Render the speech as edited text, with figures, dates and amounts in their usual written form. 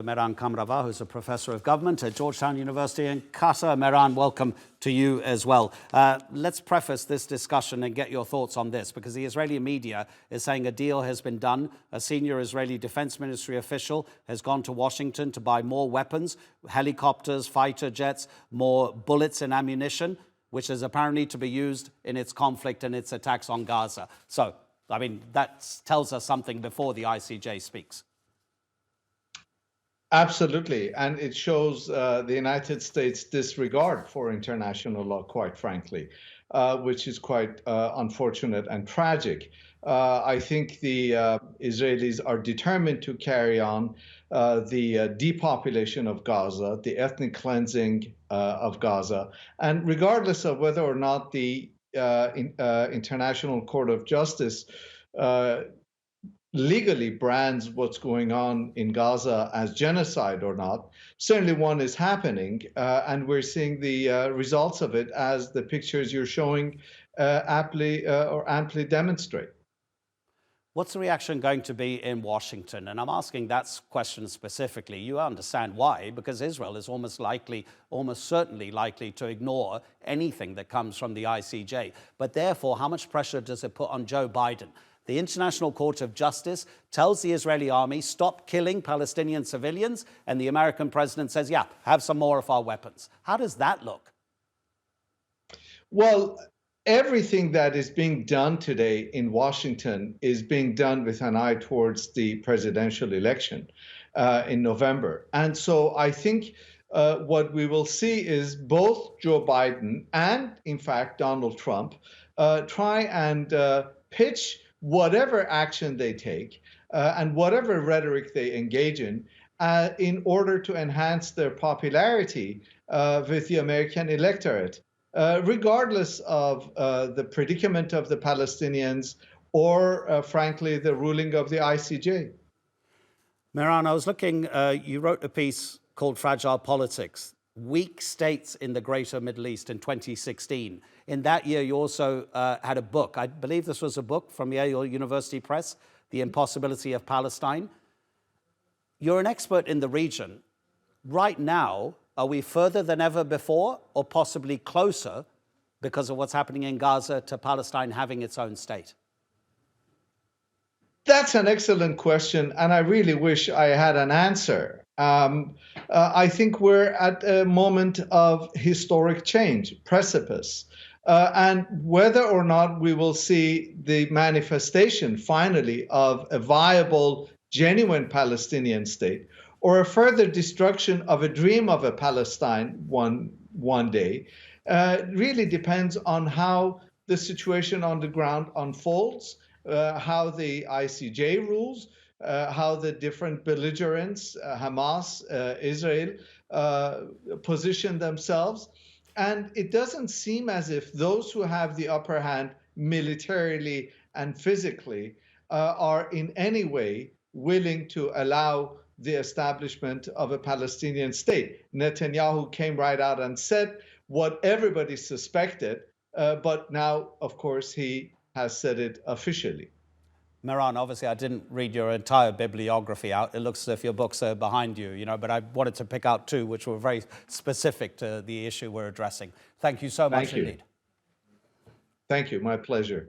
Mehran Kamrava, who's a professor of government at Georgetown University in Qatar. Mehran, welcome to you as well. Let's preface this discussion and get your thoughts on this, because the Israeli media is saying a deal has been done. A senior Israeli defense ministry official has gone to Washington to buy more weapons, helicopters, fighter jets, more bullets and ammunition, which is apparently to be used in its conflict and its attacks on Gaza. So, I mean, that tells us something before the ICJ speaks. Absolutely. And it shows the United States' disregard for international law, quite frankly, which is quite unfortunate and tragic. I think the Israelis are determined to carry on the depopulation of Gaza, the ethnic cleansing of Gaza. And regardless of whether or not the International Court of Justice legally brands what's going on in Gaza as genocide or not, certainly one is happening, and we're seeing the results of it, as the pictures you're showing amply demonstrate. What's the reaction going to be in Washington? And I'm asking that question specifically. You understand why, because Israel is almost certainly likely to ignore anything that comes from the ICJ. But therefore, how much pressure does it put on Joe Biden? The International Court of Justice tells the Israeli army, stop killing Palestinian civilians, and the American president says, yeah, have some more of our weapons. How does that look? Well, everything that is being done today in Washington is being done with an eye towards the presidential election in November. And so I think what we will see is both Joe Biden and, in fact, Donald Trump try and pitch whatever action they take and whatever rhetoric they engage in order to enhance their popularity with the American electorate, regardless of the predicament of the Palestinians or, frankly, the ruling of the ICJ. Mehran, I was looking, you wrote a piece called Fragile Politics, Weak States in the Greater Middle East in 2016. In that year, you also had a book. I believe this was a book from Yale University Press, The Impossibility of Palestine. You're an expert in the region. Right now, are we further than ever before, or possibly closer because of what's happening in Gaza, to Palestine having its own state? That's an excellent question, and I really wish I had an answer. I think we're at a moment of historic change, precipice. And whether or not we will see the manifestation, finally, of a viable, genuine Palestinian state, or a further destruction of a dream of a Palestine one day, really depends on how the situation on the ground unfolds, how the ICJ rules, how the different belligerents, Hamas, Israel, position themselves. And it doesn't seem as if those who have the upper hand militarily and physically are in any way willing to allow the establishment of a Palestinian state. Netanyahu came right out and said what everybody suspected, but now, of course, he has said it officially. Mehran, obviously, I didn't read your entire bibliography out. It looks as if your books are behind you, but I wanted to pick out two which were very specific to the issue we're addressing. Thank you so much indeed. Thank you. My pleasure.